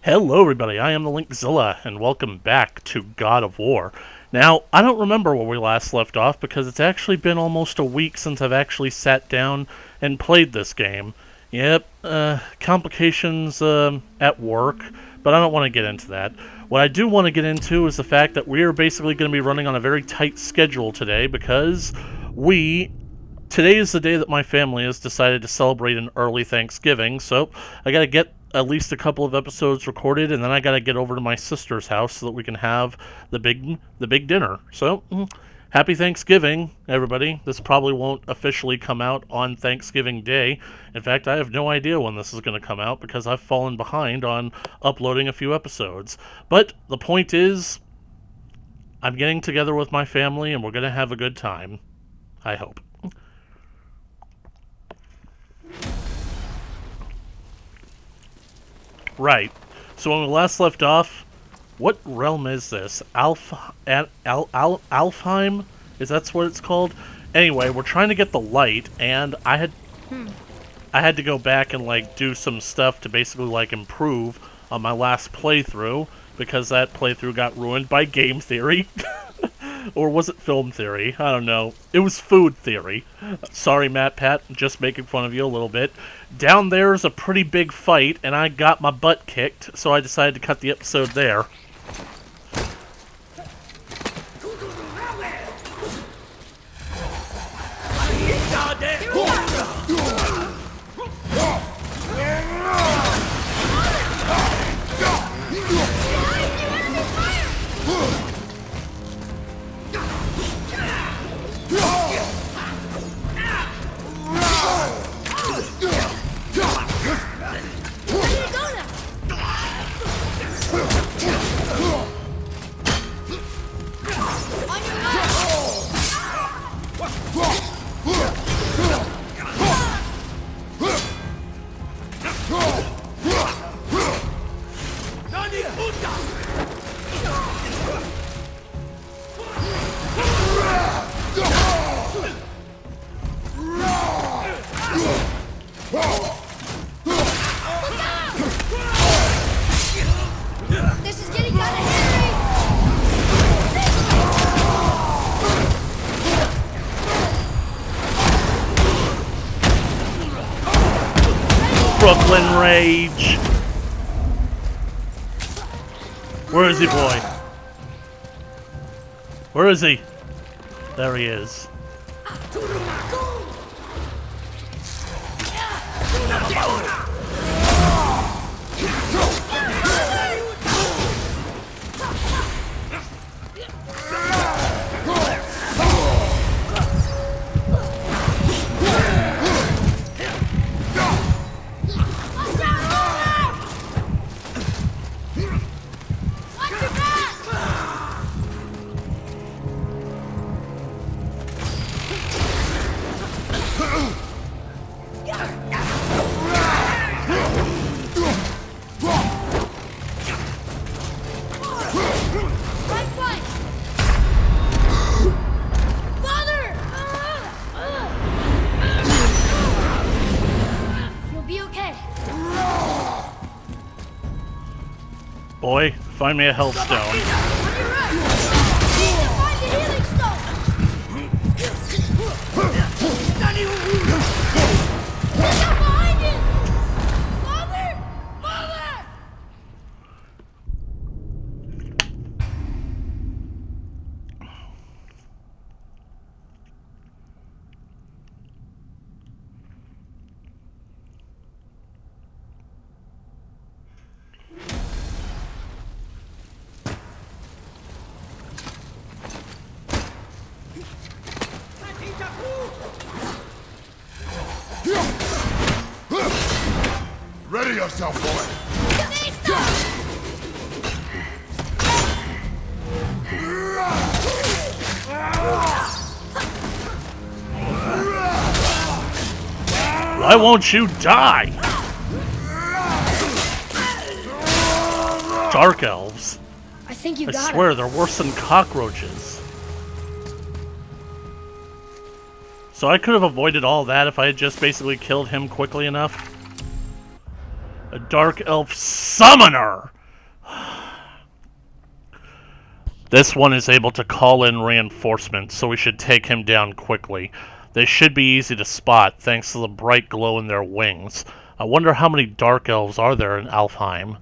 Hello everybody, I am the Linkzilla, and welcome back to God of War. Now, I don't remember where we last left off because it's actually been almost a week since I've actually sat down and played this game. Yep, complications at work, but I don't want to get into that. What I do want to get into is the fact that we are basically going to be running on a very tight schedule today because today is the day that my family has decided to celebrate an early Thanksgiving, so I gotta get at least a couple of episodes recorded, and then I gotta get over to my sister's house so that we can have the big dinner. So, happy Thanksgiving, everybody. This probably won't officially come out on Thanksgiving Day. In fact, I have no idea when this is going to come out because I've fallen behind on uploading a few episodes. But the point is, I'm getting together with my family, and we're gonna have a good time. I hope. Right. So when we last left off, what realm is this? Alfheim? Is that what it's called? Anyway, we're trying to get the light, and I had to go back and do some stuff to basically improve on my last playthrough because that playthrough got ruined by game theory. Or was it film theory? I don't know. It was food theory. Sorry, Matt Pat, just making fun of you a little bit. Down there is a pretty big fight, and I got my butt kicked, so I decided to cut the episode there. This is getting kind of hairy! Brooklyn Rage! Where is he, boy? Where is he? There he is. Boy, find me a health stone. Ready yourself, boy! Why won't you die? Dark elves. I think you I got swear, it. they're worse than cockroaches. So I could have avoided all that if I had just basically killed him quickly enough. A dark elf summoner! This one is able to call in reinforcements, so we should take him down quickly. They should be easy to spot, thanks to the bright glow in their wings. I wonder how many dark elves are there in Alfheim.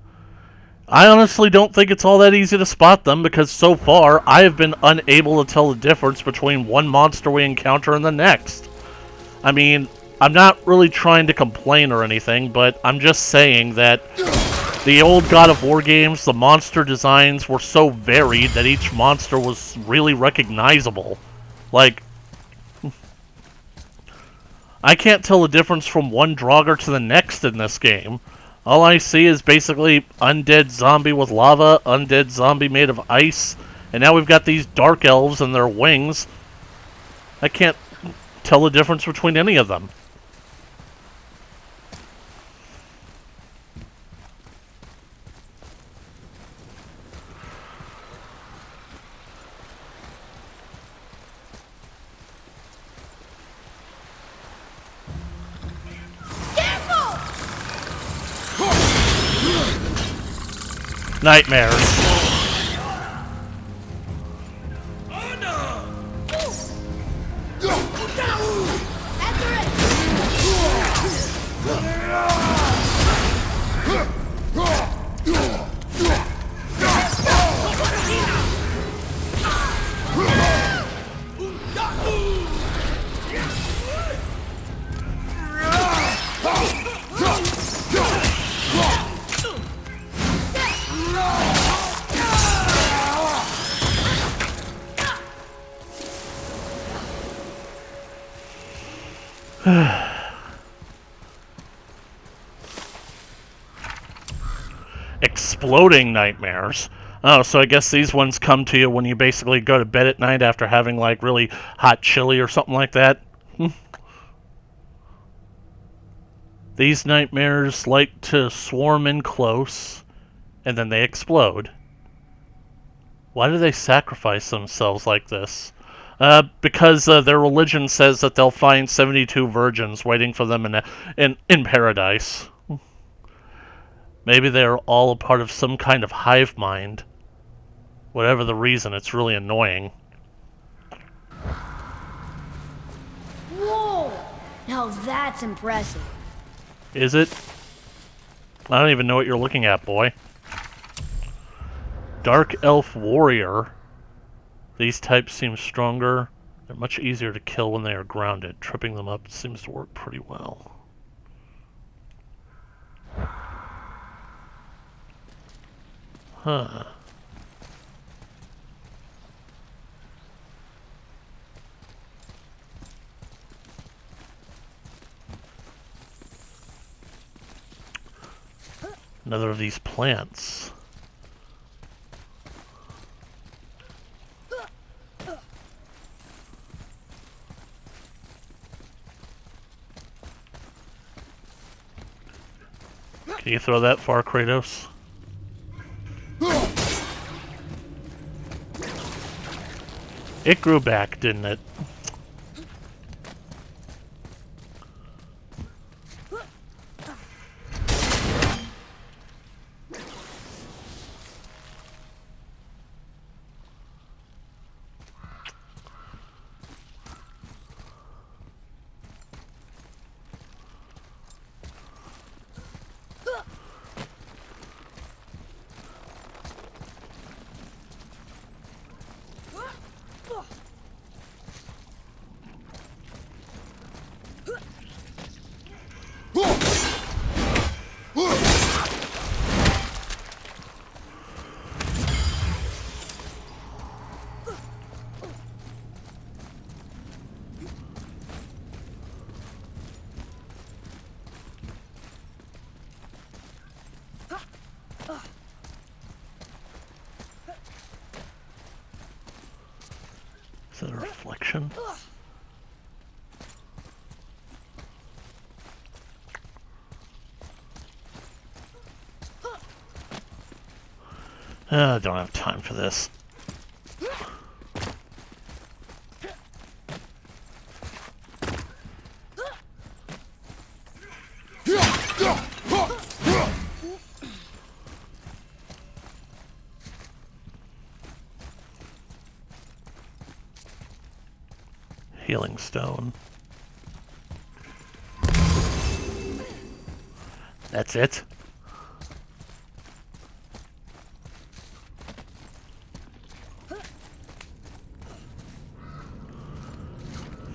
I honestly don't think it's all that easy to spot them, because so far, I have been unable to tell the difference between one monster we encounter and the next. I mean, I'm not really trying to complain or anything, but I'm just saying that the old God of War games, the monster designs were so varied that each monster was really recognizable. Like, I can't tell the difference from one Draugr to the next in this game. All I see is basically undead zombie with lava, undead zombie made of ice, and now we've got these dark elves and their wings. I can't tell the difference between any of them. Nightmares. Exploding nightmares. Oh, so I guess these ones come to you when you basically go to bed at night after having, like, really hot chili or something like that. These nightmares like to swarm in close, and then they explode. Why do they sacrifice themselves like this? Because their religion says that they'll find 72 virgins waiting for them in paradise. Maybe they're all a part of some kind of hive mind. Whatever the reason, it's really annoying. Whoa! Now that's impressive. Is it? I don't even know what you're looking at, boy. Dark Elf Warrior. These types seem stronger. They're much easier to kill when they are grounded. Tripping them up seems to work pretty well. Huh. Another of these plants. Can you throw that far, Kratos? It grew back, didn't it? Is that a reflection? I don't have time for this. Healing stone. That's it?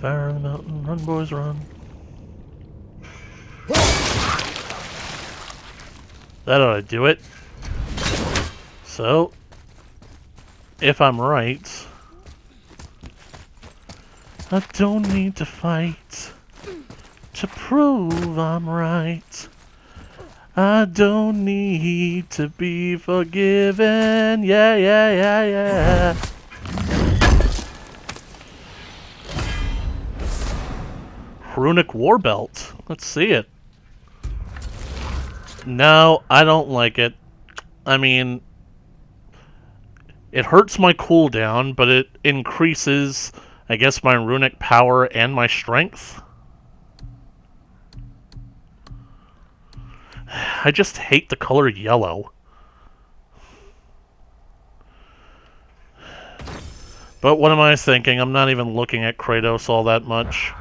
Fire in the mountain, run boys run. That ought to do it. So, if I'm right, I don't need to fight to prove I'm right. I don't need to be forgiven. Yeah, yeah, yeah, yeah. Runic Warbelt. Let's see it. No, I don't like it. I mean, it hurts my cooldown, but it increases, I guess, my runic power and my strength. I just hate the color yellow. But what am I thinking? I'm not even looking at Kratos all that much.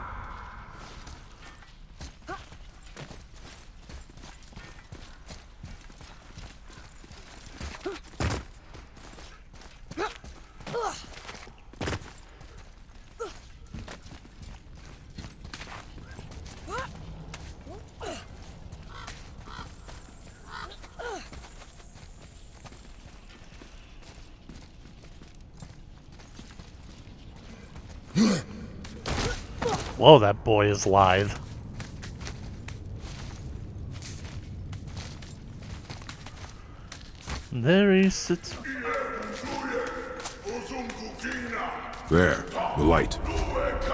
Whoa, that boy is lithe. There he sits. There, the light.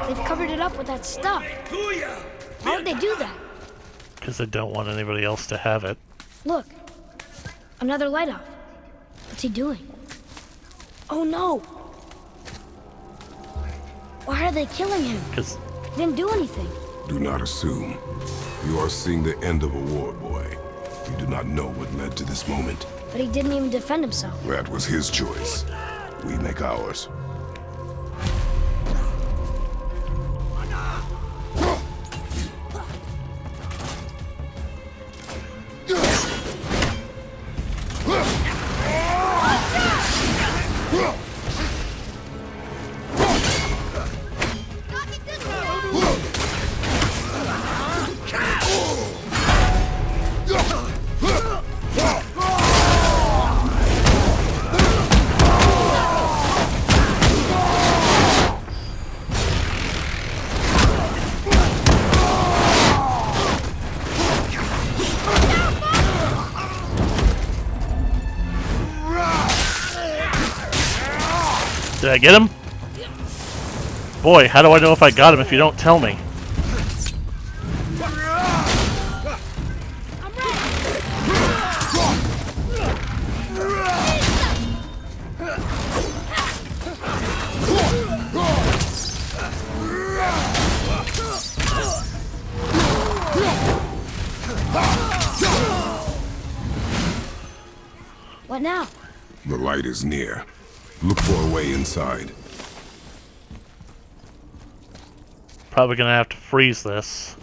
They've covered it up with that stuff. How would they do that? Because they don't want anybody else to have it. Look. Another light off. What's he doing? Oh no! Why are they killing him? Because He didn't do anything. Do not assume. You are seeing the end of a war, boy. You do not know what led to this moment. But he didn't even defend himself. That was his choice. We make ours. did I get him? Boy, how do I know if I got him if you don't tell me? What now? The light is near. Look for a way inside. Probably gonna have to freeze this.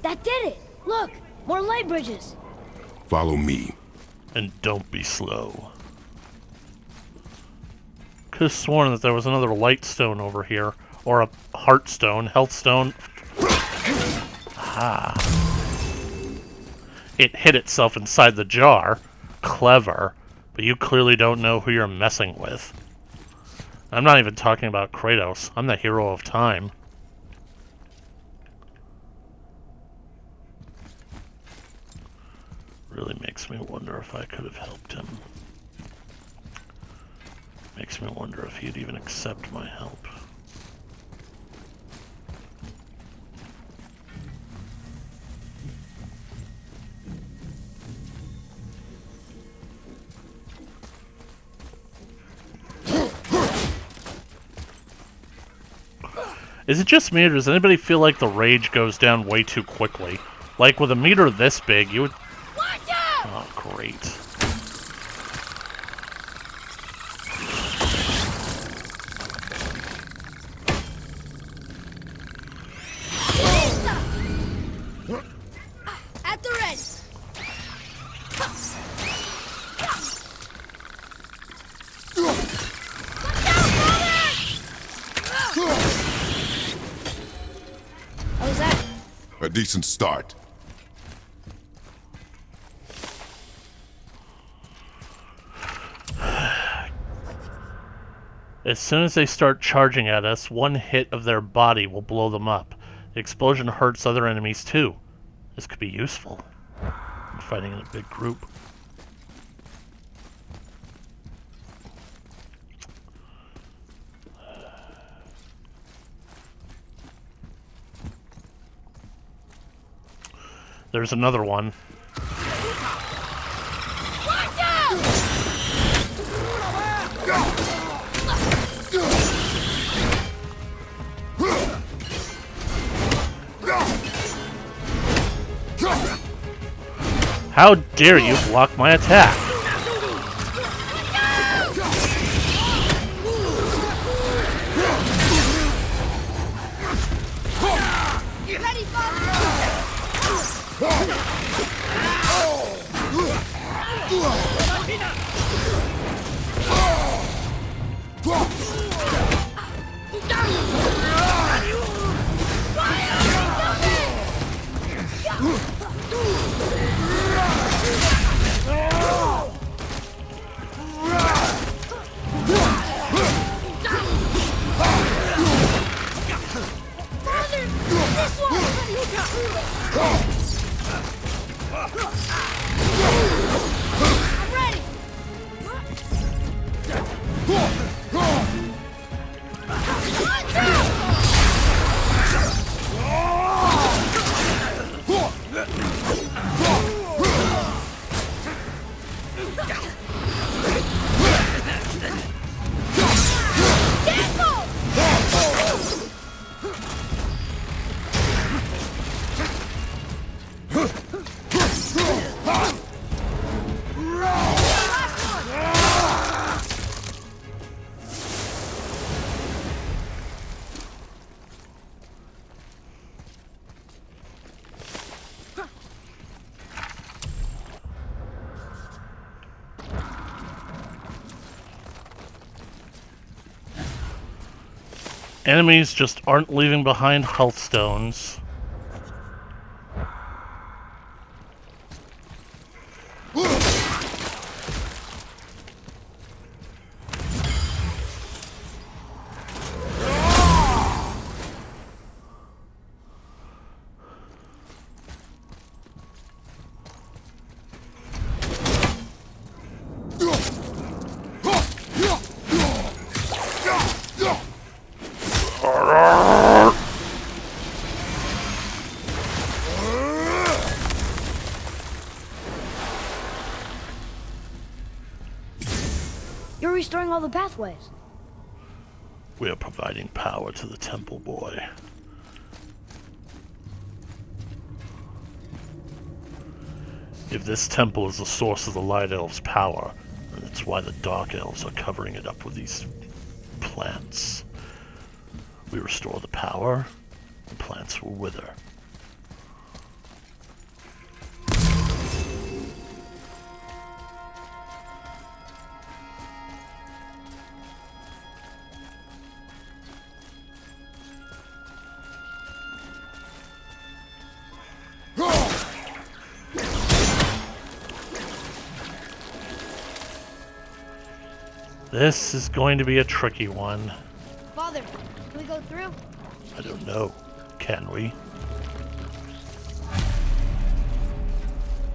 That did it! Look! More light bridges! Follow me. And don't be slow. Could have sworn that there was another light stone over here. Or a heart stone, health stone. Ah. It hid itself inside the jar. Clever. But you clearly don't know who you're messing with. I'm not even talking about Kratos. I'm the hero of time. Really makes me wonder if I could have helped him. Makes me wonder if he'd even accept my help. Is it just me, or does anybody feel like the rage goes down way too quickly? Like, with a meter this big, you would... Watch out! Oh, great. At the ready. How was that? A decent start. As soon as they start charging at us, one hit of their body will blow them up. The explosion hurts other enemies too. This could be useful. I'm fighting in a big group. There's another one. Watch out! How dare you block my attack? Ready, Father! I'm ready! Watch out! Enemies just aren't leaving behind health stones. You're restoring all the pathways. We are providing power to the temple, boy. If this temple is the source of the Light Elves' power, then that's why the Dark Elves are covering it up with these plants. We restore the power, the plants will wither. This is going to be a tricky one. Father, can we go through? I don't know. Can we?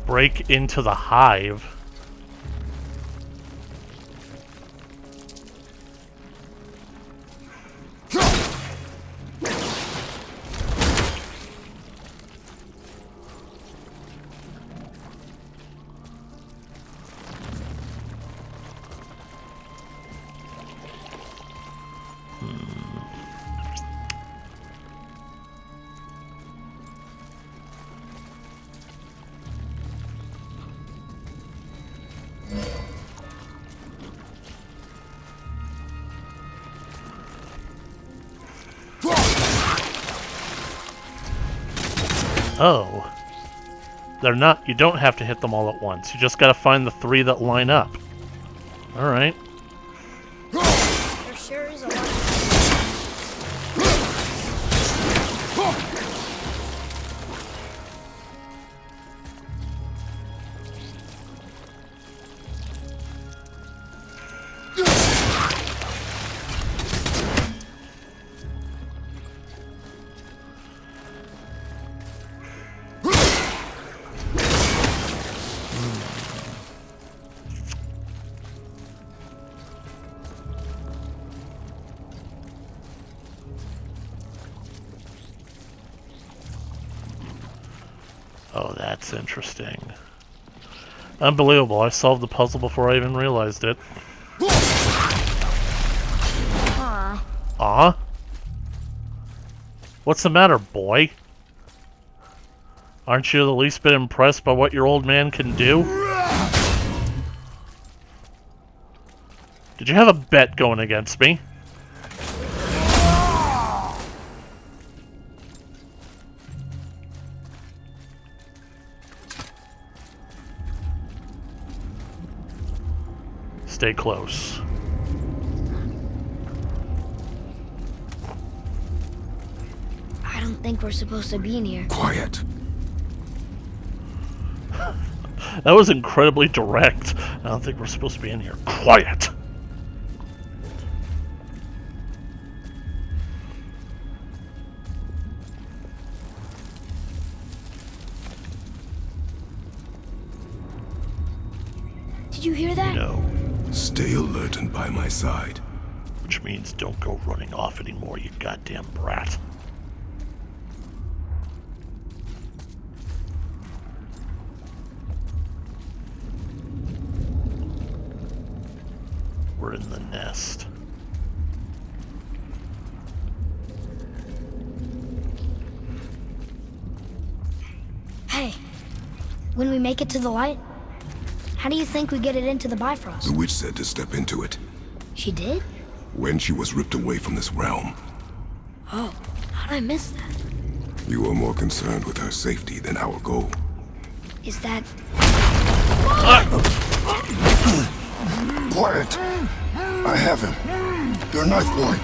Break into the hive. Oh. They're not... You don't have to hit them all at once. You just gotta find the 3 that line up. Alright. There sure is a lot. Oh, that's interesting. Unbelievable. I solved the puzzle before I even realized it. Aw? What's the matter, boy? Aren't you the least bit impressed by what your old man can do? Did you have a bet going against me? Stay close. I don't think we're supposed to be in here. Quiet. That was incredibly direct. I don't think we're supposed to be in here. Quiet! Did you hear that? No. Stay alert and by my side. Which means don't go running off anymore, you goddamn brat. We're in the nest. Hey, when we make it to the light, how do you think we get it into the Bifrost? The witch said to step into it She did? when she was ripped away from this realm. Oh, how did I miss that? You are more concerned with her safety than our goal. Is that... Quiet! I have him. Your knife boy.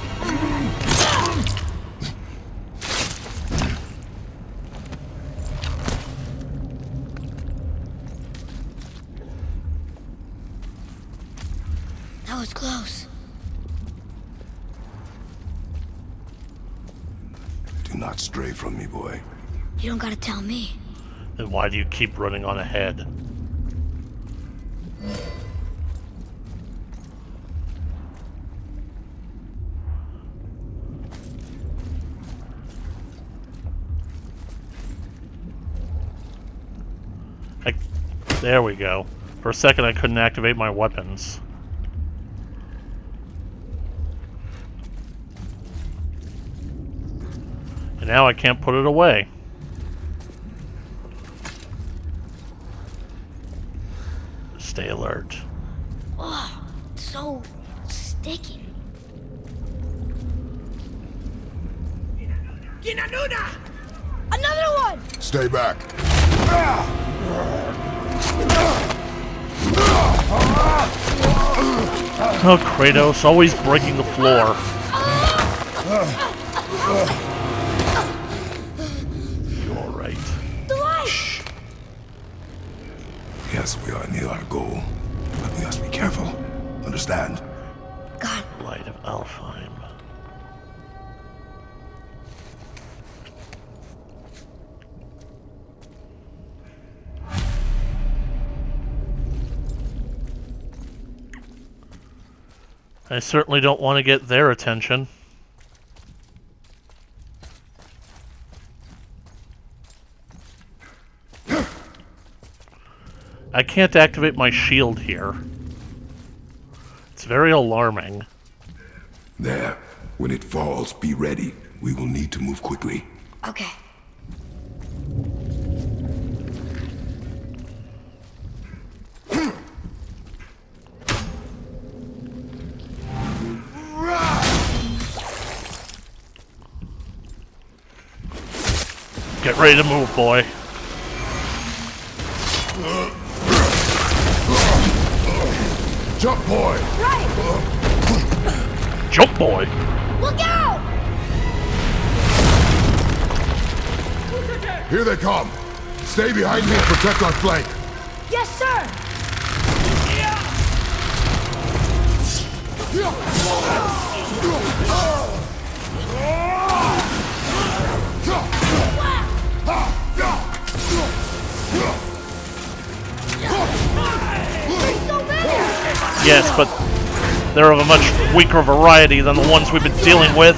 That was close. Do not stray from me, boy. You don't gotta tell me. Then why do you keep running on ahead? There we go. For a second I couldn't activate my weapons. And now I can't put it away. Stay alert. Oh, it's so sticky. Another one! Stay back. Oh, Kratos, always breaking the floor. You alright? The light! Yes, we are near our goal, but we must be careful. Understand? God, Light of Alfheim. I certainly don't want to get their attention. I can't activate my shield here. It's very alarming. There. When it falls, be ready. We will need to move quickly. okay. Get ready to move, boy. Jump, boy! Right! Jump, boy! Look out! Here they come! Stay behind me and protect our flank! Yes, sir! There's so many! Yes, but they're of a much weaker variety than the ones we've been dealing with.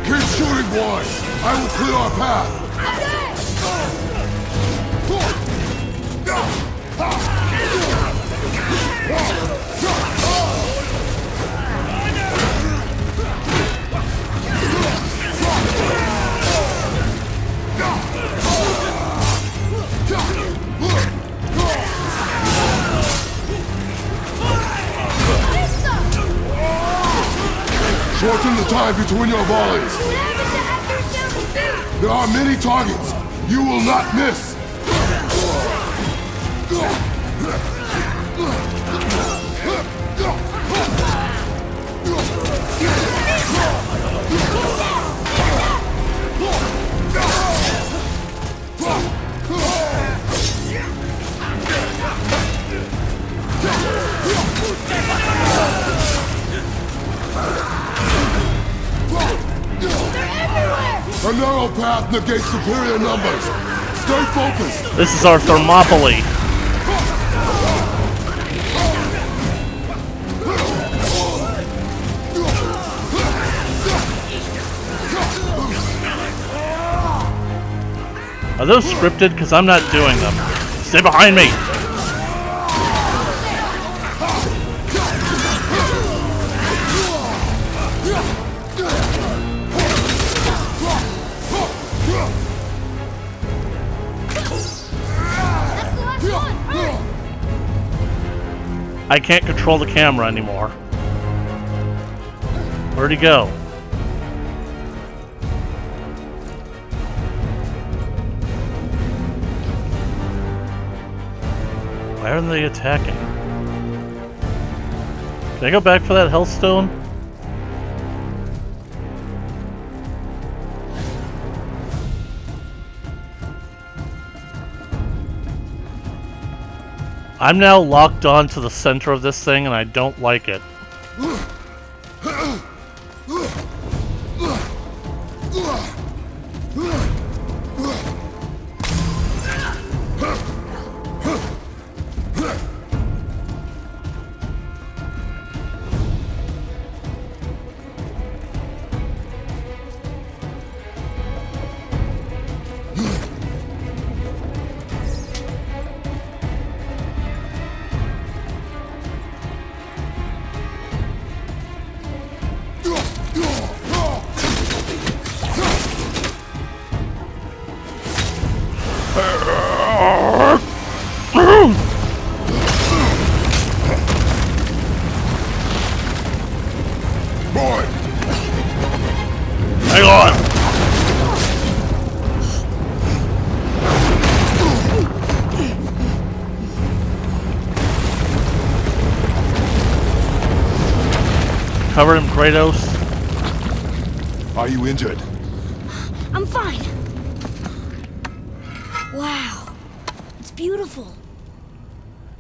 Keep shooting, boys! I will clear our path! Shorten the time between your volleys. There are many targets. You will not miss. A narrow path negates superior numbers. Stay focused. This is our Thermopylae. Are those scripted? Because I'm not doing them. Stay behind me! I can't control the camera anymore. Where'd he go? Why aren't they attacking? Can I go back for that Hellstone? I'm now locked on to the center of this thing and I don't like it. Boy! Hang on! Cover him, Kratos. Are you injured? I'm fine. Wow. It's beautiful.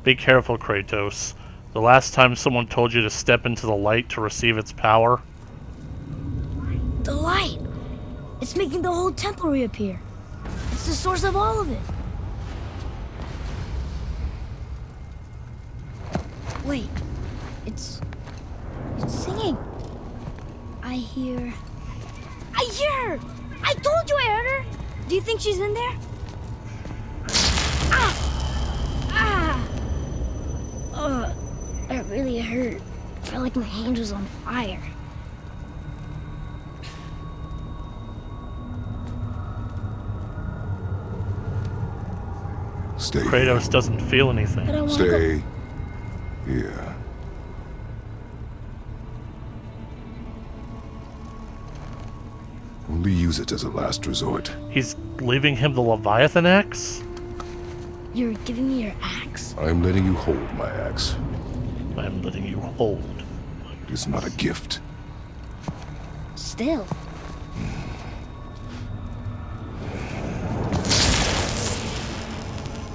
Be careful, Kratos. The last time someone told you to step into the light to receive its power. The light. It's making the whole temple reappear. It's the source of all of it. Wait. It's singing. I hear her! I told you I heard her! Do you think she's in there? That really hurt. I felt like my hand was on fire. Stay Kratos doesn't feel anything. But I wanna Stay here. Only use it as a last resort. He's leaving him the Leviathan axe? You're giving me your axe? I'm letting you hold my axe. I'm letting you hold. It is not a gift. Still.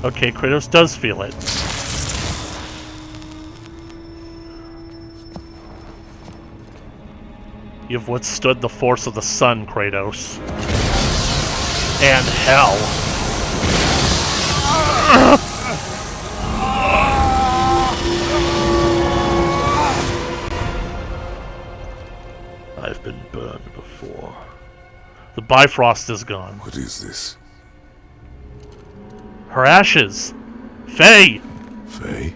Okay, Kratos does feel it. You've withstood the force of the sun, Kratos. And hell. I've been burned before. The Bifrost is gone. What is this? Her ashes! Faye! Faye?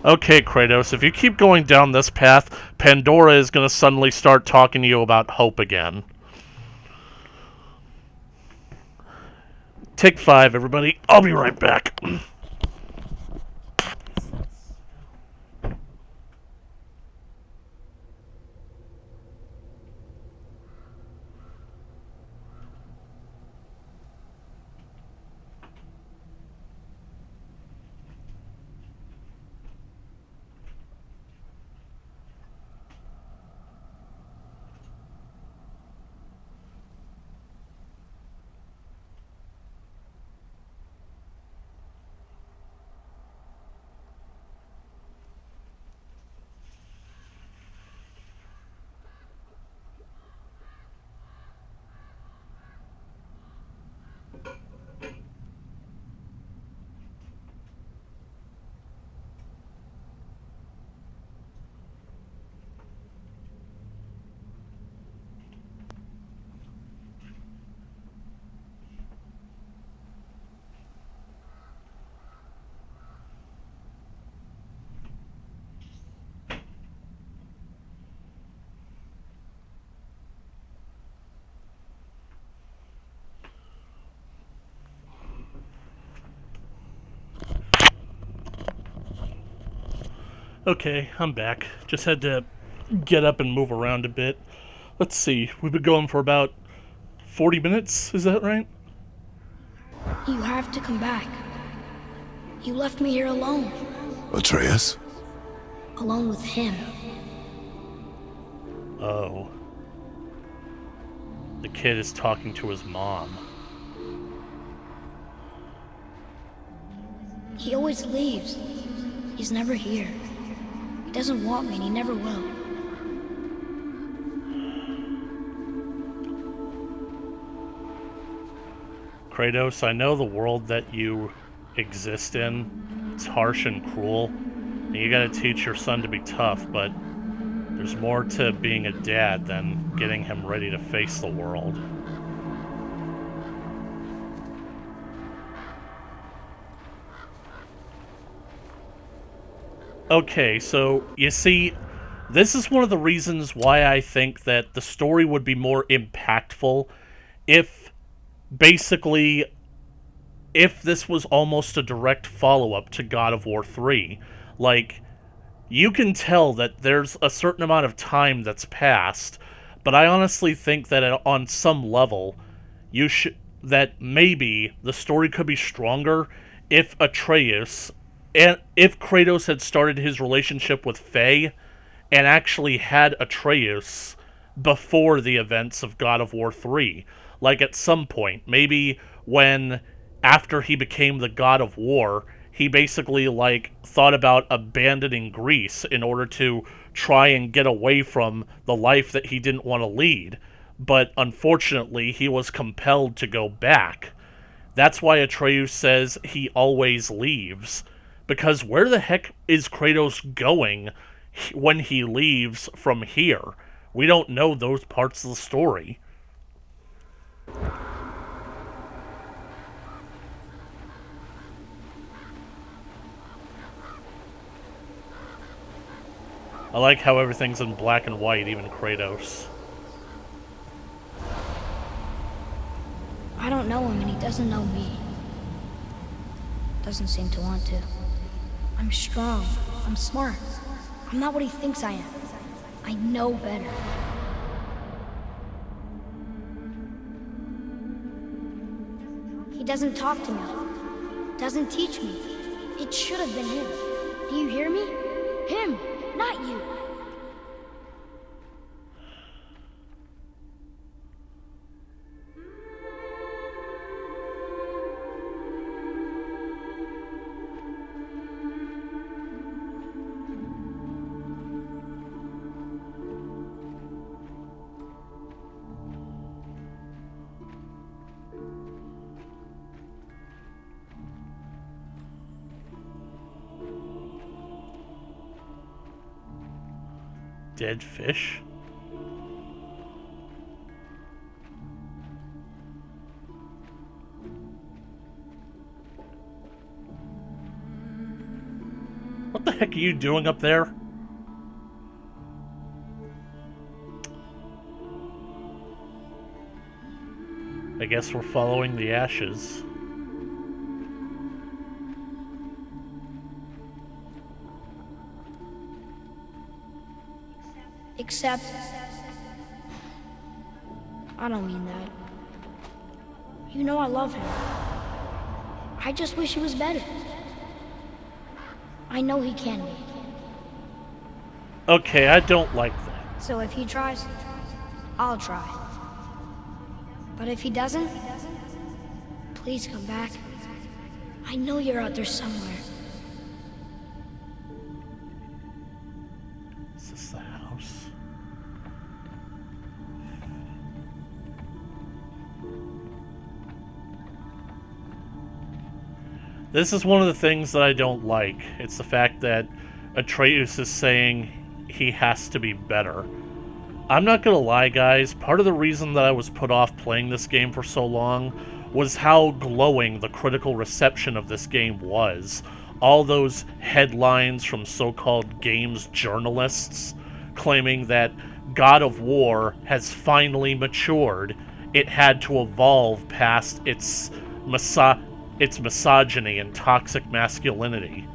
Okay, Kratos, if you keep going down this path, Pandora is going to suddenly start talking to you about hope again. Take 5, everybody. I'll be right back. Okay, I'm back. Just had to get up and move around a bit. Let's see, we've been going for about 40 minutes, is that right? You have to come back. You left me here alone. Atreus? Alone with him. Oh. The kid is talking to his mom. He always leaves. He's never here. He doesn't want me and he never will. Kratos, I know the world that you exist in, it's harsh and cruel, and you gotta teach your son to be tough, but there's more to being a dad than getting him ready to face the world. Okay, so, you see, this is one of the reasons why I think that the story would be more impactful if, basically, if this was almost a direct follow-up to God of War 3. Like, you can tell that there's a certain amount of time that's passed, but I honestly think that on some level, that maybe the story could be stronger if Atreus, and if Kratos had started his relationship with Faye, and actually had Atreus before the events of God of War 3. Like, at some point, maybe when, after he became the God of War, he basically, like, thought about abandoning Greece in order to try and get away from the life that he didn't want to lead. But unfortunately, he was compelled to go back. That's why Atreus says he always leaves. Because where the heck is Kratos going when he leaves from here? We don't know those parts of the story. I like how everything's in black and white, even Kratos. I don't know him and he doesn't know me. Doesn't seem to want to. I'm strong. I'm smart. I'm not what he thinks I am. I know better. He doesn't talk to me. Doesn't teach me. It should have been him. Do you hear me? Him, not you. Dead fish? What the heck are you doing up there? I guess we're following the ashes. Except... I don't mean that. You know I love him. I just wish he was better. I know he can be. Okay, I don't like that. So if he tries, I'll try. But if he doesn't, please come back. I know you're out there somewhere. Is this the house? This is one of the things that I don't like. It's the fact that Atreus is saying he has to be better. I'm not gonna lie, guys, part of the reason that I was put off playing this game for so long was how glowing the critical reception of this game was. All those headlines from so-called games journalists claiming that God of War has finally matured. It had to evolve past its misogyny and toxic masculinity.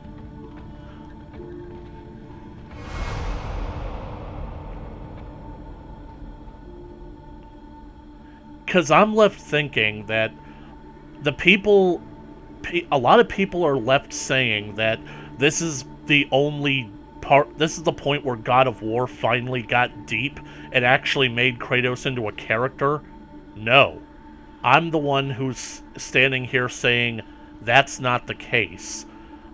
Because I'm left thinking that a lot of people are left saying that this is the only part, this is the point where God of War finally got deep and actually made Kratos into a character. No. I'm the one who's standing here saying that's not the case.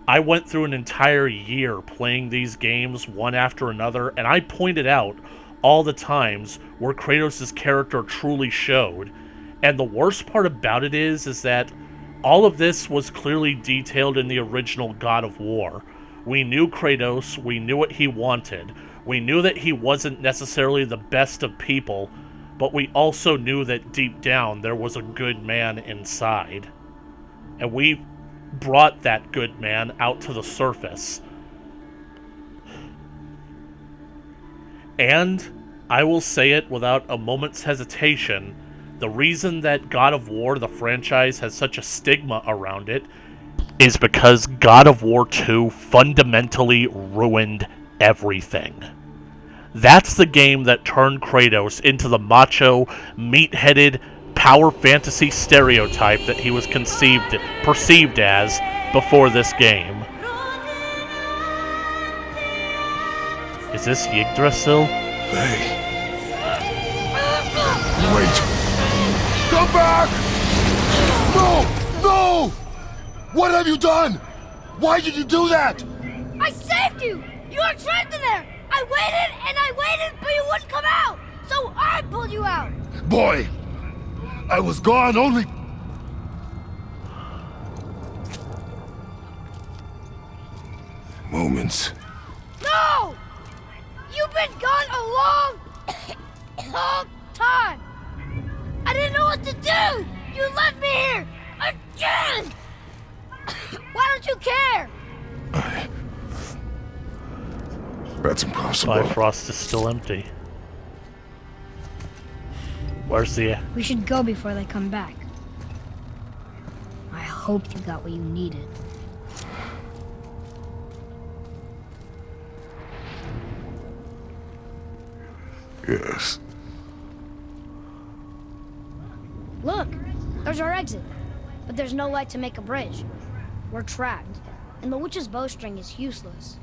I went through an entire year playing these games one after another, and I pointed out all the times where Kratos' character truly showed. And the worst part about it is that all of this was clearly detailed in the original God of War. We knew Kratos, we knew what he wanted, we knew that he wasn't necessarily the best of people, but we also knew that deep down there was a good man inside. And we brought that good man out to the surface. And I will say it without a moment's hesitation, the reason that God of War, the franchise, has such a stigma around it is because God of War 2 fundamentally ruined everything. That's the game that turned Kratos into the macho, meat-headed, power fantasy stereotype that he was perceived as before this game. Is this Yggdrasil? Hey. Wait. Come back! No! No! What have you done? Why did you do that? I saved you! You were trapped in there! I waited, but you wouldn't come out! So I pulled you out! Boy! I was gone only... moments. No! You've been gone a long time! I didn't know what to do! You left me here! Again! Why don't you care? That's impossible. Bifrost is still empty. Where's the... We should go before they come back. I hope you got what you needed. Yes. Look, there's our exit. But there's no light to make a bridge. We're trapped, and the witch's bowstring is useless.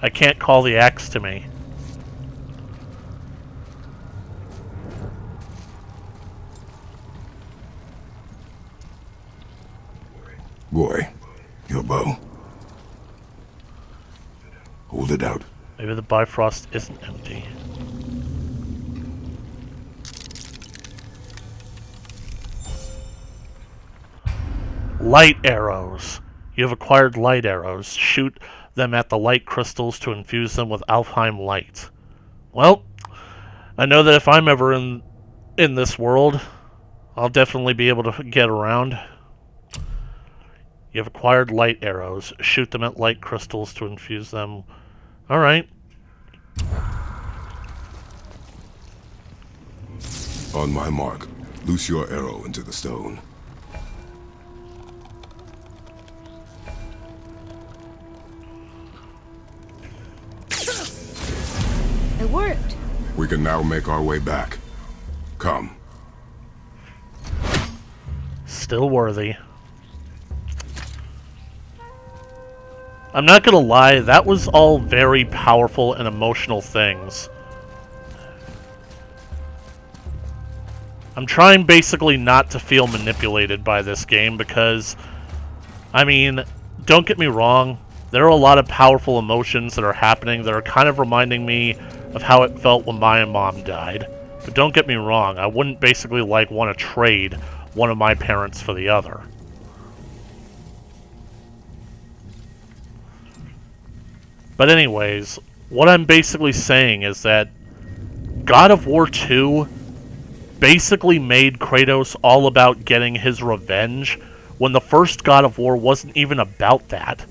I can't call the axe to me. Boy, your bow. Hold it out. Maybe the Bifrost isn't empty. Light arrows. You have acquired light arrows. Shoot them at the light crystals to infuse them with Alfheim light. Well, I know that if I'm ever in this world, I'll definitely be able to get around. You have acquired light arrows. Shoot them at light crystals to infuse them. Alright. On my mark, loose your arrow into the stone. It worked. We can now make our way back. Come. Still worthy. I'm not gonna lie, that was all very powerful and emotional things. I'm trying basically not to feel manipulated by this game because, I mean, don't get me wrong, there are a lot of powerful emotions that are happening that are kind of reminding me of how it felt when my mom died. But don't get me wrong, I wouldn't basically want to trade one of my parents for the other. But anyways, what I'm basically saying is that God of War 2 basically made Kratos all about getting his revenge when the first God of War wasn't even about that.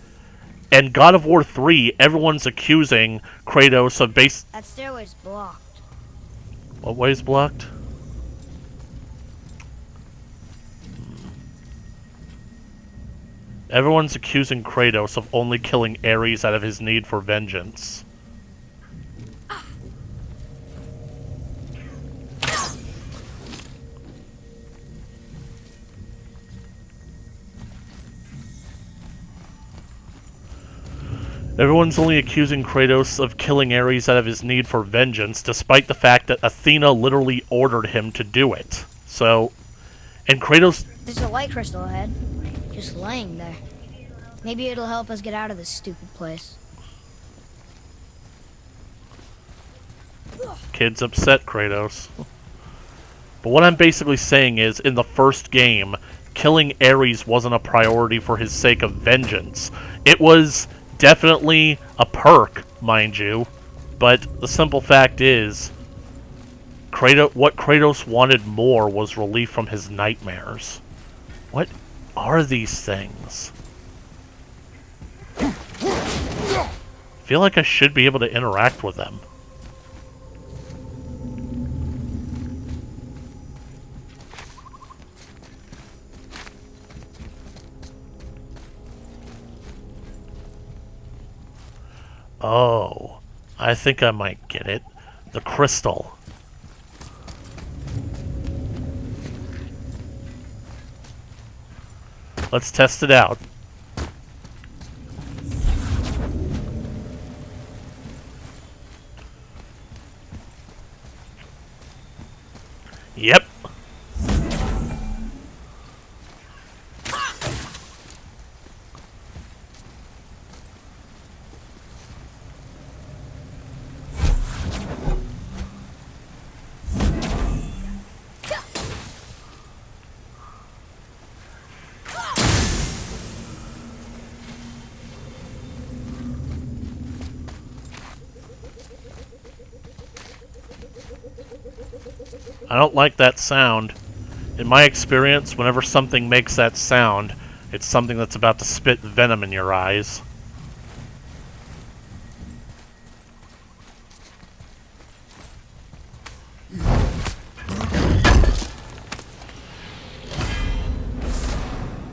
And God of War 3, everyone's accusing Kratos of That stairway's blocked. What way's blocked? Everyone's accusing Kratos of only killing Ares out of his need for vengeance. Everyone's only accusing Kratos of killing Ares out of his need for vengeance, despite the fact that Athena literally ordered him to do it. So, and Kratos... There's a light crystal ahead, just laying there. Maybe it'll help us get out of this stupid place. Kid's upset, Kratos. But what I'm basically saying is, in the first game, killing Ares wasn't a priority for his sake of vengeance. It was definitely a perk, mind you, but the simple fact is, what Kratos wanted more was relief from his nightmares. What are these things? I feel like I should be able to interact with them. Oh, I think I might get it. The crystal. Let's test it out. Yep. I don't like that sound. In my experience, whenever something makes that sound, it's something that's about to spit venom in your eyes.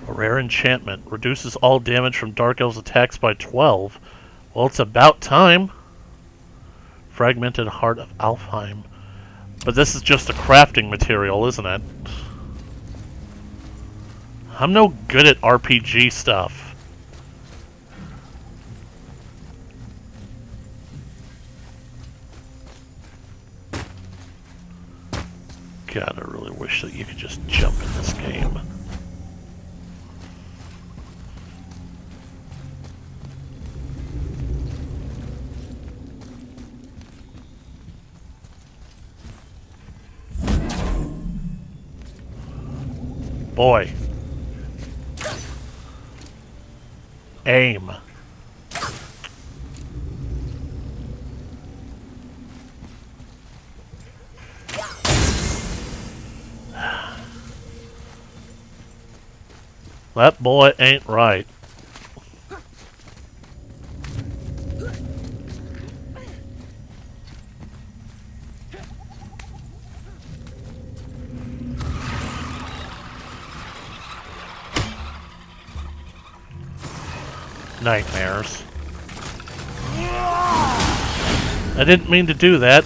A Rare enchantment. Reduces all damage from Dark Elves attacks by 12. Well, it's about time. Fragmented Heart of Alfheim. But this is just a crafting material, isn't it? I'm no good at RPG stuff. God, I really wish that you could just jump in this game. Boy. Aim. That boy ain't right. Nightmares. I didn't mean to do that.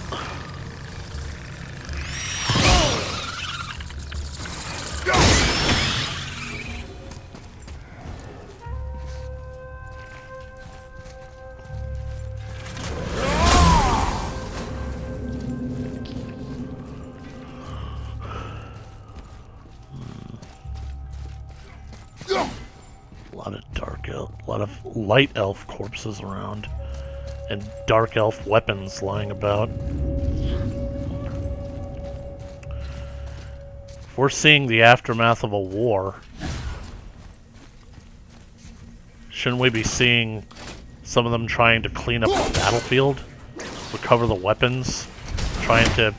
A lot of light elf corpses around, and dark elf weapons lying about. If we're seeing the aftermath of a war, shouldn't we be seeing some of them trying to clean up the battlefield, recover the weapons, trying to,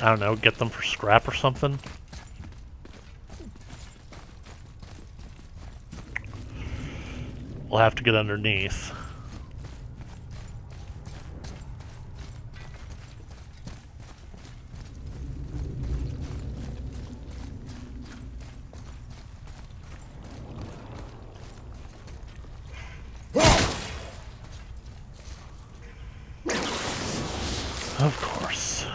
I don't know, get them for scrap or something? We'll have to get underneath. Of course.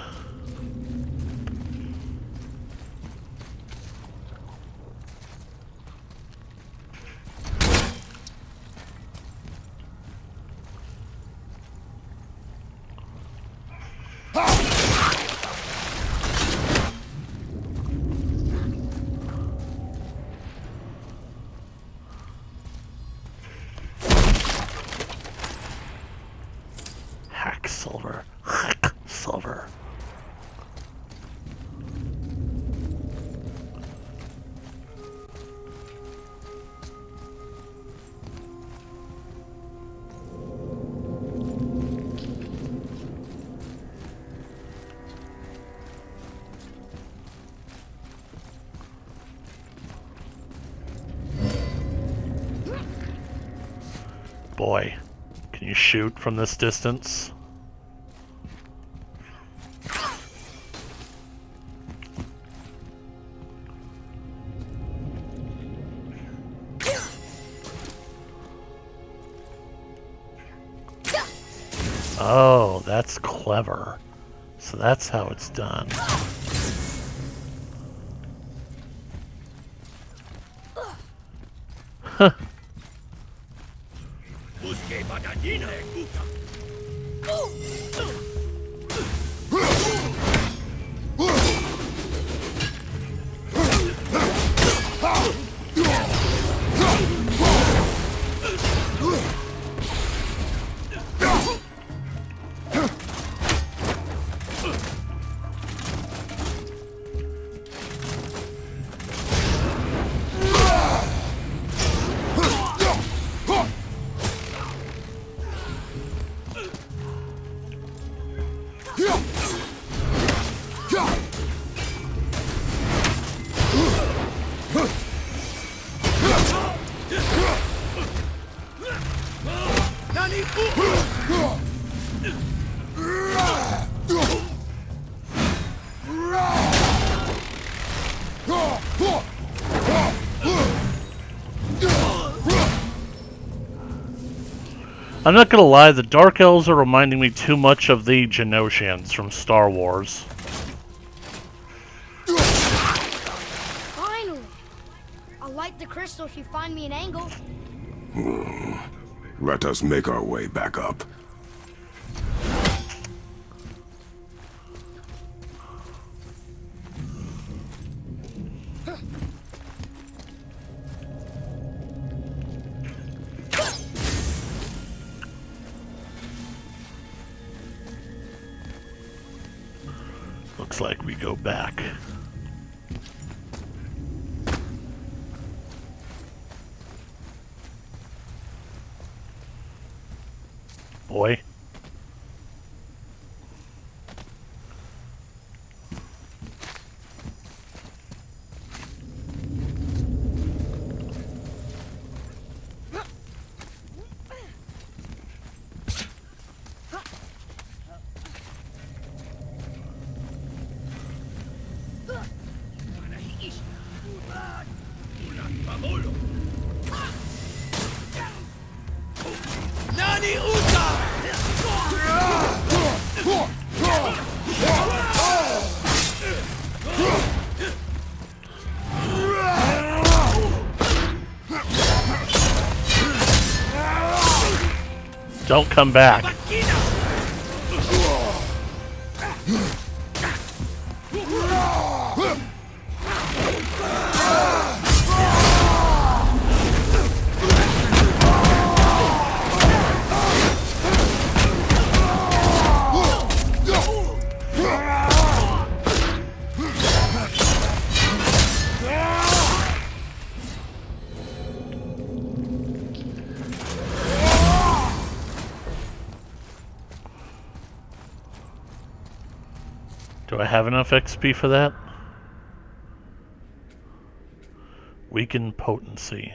Silver. Silver. Boy, can you shoot from this distance? Oh, that's clever. So that's how it's done. Huh. I'm not gonna lie, the Dark Elves are reminding me too much of the Genosians from Star Wars. Finally! I'll light the crystal if you find me an angle. Let us make our way back up. Looks like we go back. Boy. Don't come back. Do I have enough XP for that? Weaken potency.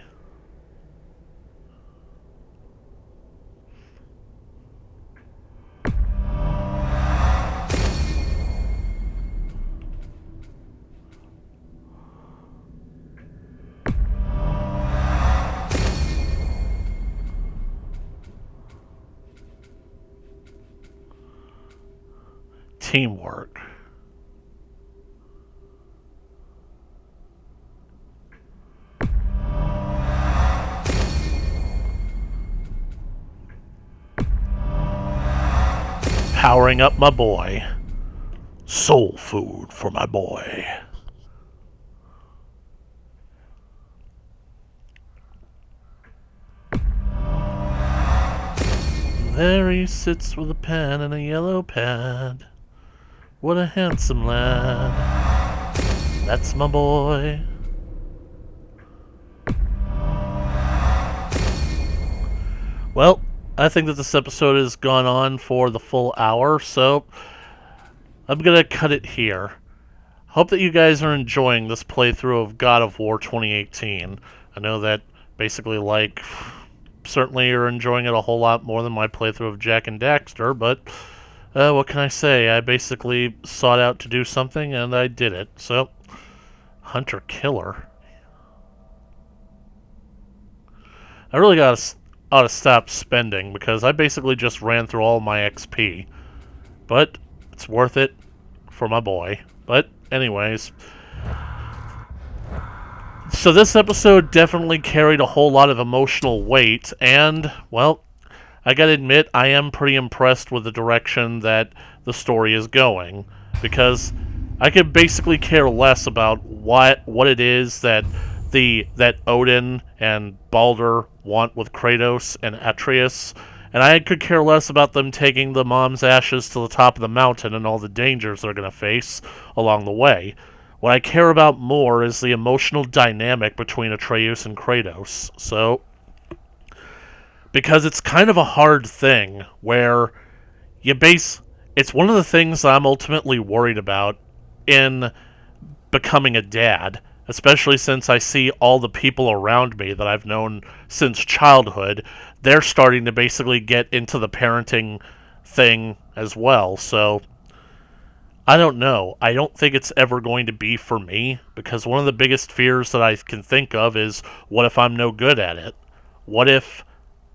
Teamwork. Powering up my boy. Soul food for my boy. There he sits with a pen and a yellow pad. What a handsome lad. That's my boy. Well, I think that this episode has gone on for the full hour, so I'm going to cut it here. Hope that you guys are enjoying this playthrough of God of War 2018. I know that basically, certainly you're enjoying it a whole lot more than my playthrough of Jak and Daxter, but what can I say? I basically sought out to do something, and I did it. So, Hunter-Killer. I really ought to stop spending, because I basically just ran through all my XP. But it's worth it for my boy. But anyways, so this episode definitely carried a whole lot of emotional weight, and, well, I gotta admit, I am pretty impressed with the direction that the story is going, because I could basically care less about what it is that Odin and Baldur want with Kratos and Atreus, and I could care less about them taking the mom's ashes to the top of the mountain and all the dangers they're going to face along the way. What I care about more is the emotional dynamic between Atreus and Kratos. So, because it's kind of a hard thing where it's one of the things that I'm ultimately worried about in becoming a dad, especially since I see all the people around me that I've known since childhood, they're starting to basically get into the parenting thing as well. So, I don't know. I don't think it's ever going to be for me, because one of the biggest fears that I can think of is, what if I'm no good at it? What if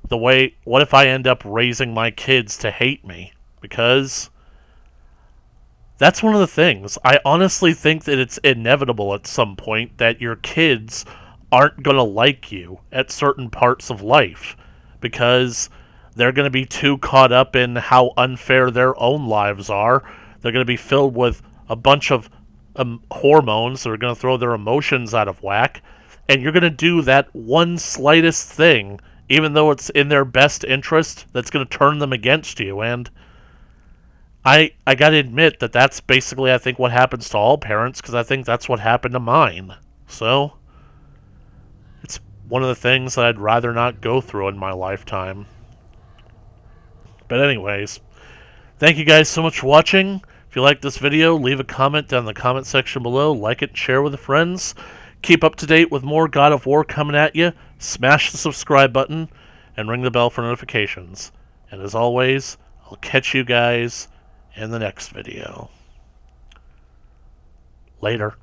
what if I end up raising my kids to hate me? Because that's one of the things. I honestly think that it's inevitable at some point that your kids aren't going to like you at certain parts of life because they're going to be too caught up in how unfair their own lives are. They're going to be filled with a bunch of hormones that are going to throw their emotions out of whack. And you're going to do that one slightest thing, even though it's in their best interest, that's going to turn them against you. And I gotta admit that that's basically, I think, what happens to all parents, because I think that's what happened to mine. So, it's one of the things that I'd rather not go through in my lifetime. But anyways, thank you guys so much for watching. If you liked this video, leave a comment down in the comment section below, like it, and share with your friends. Keep up to date with more God of War coming at you. Smash the subscribe button, and ring the bell for notifications. And as always, I'll catch you guys in the next video. Later.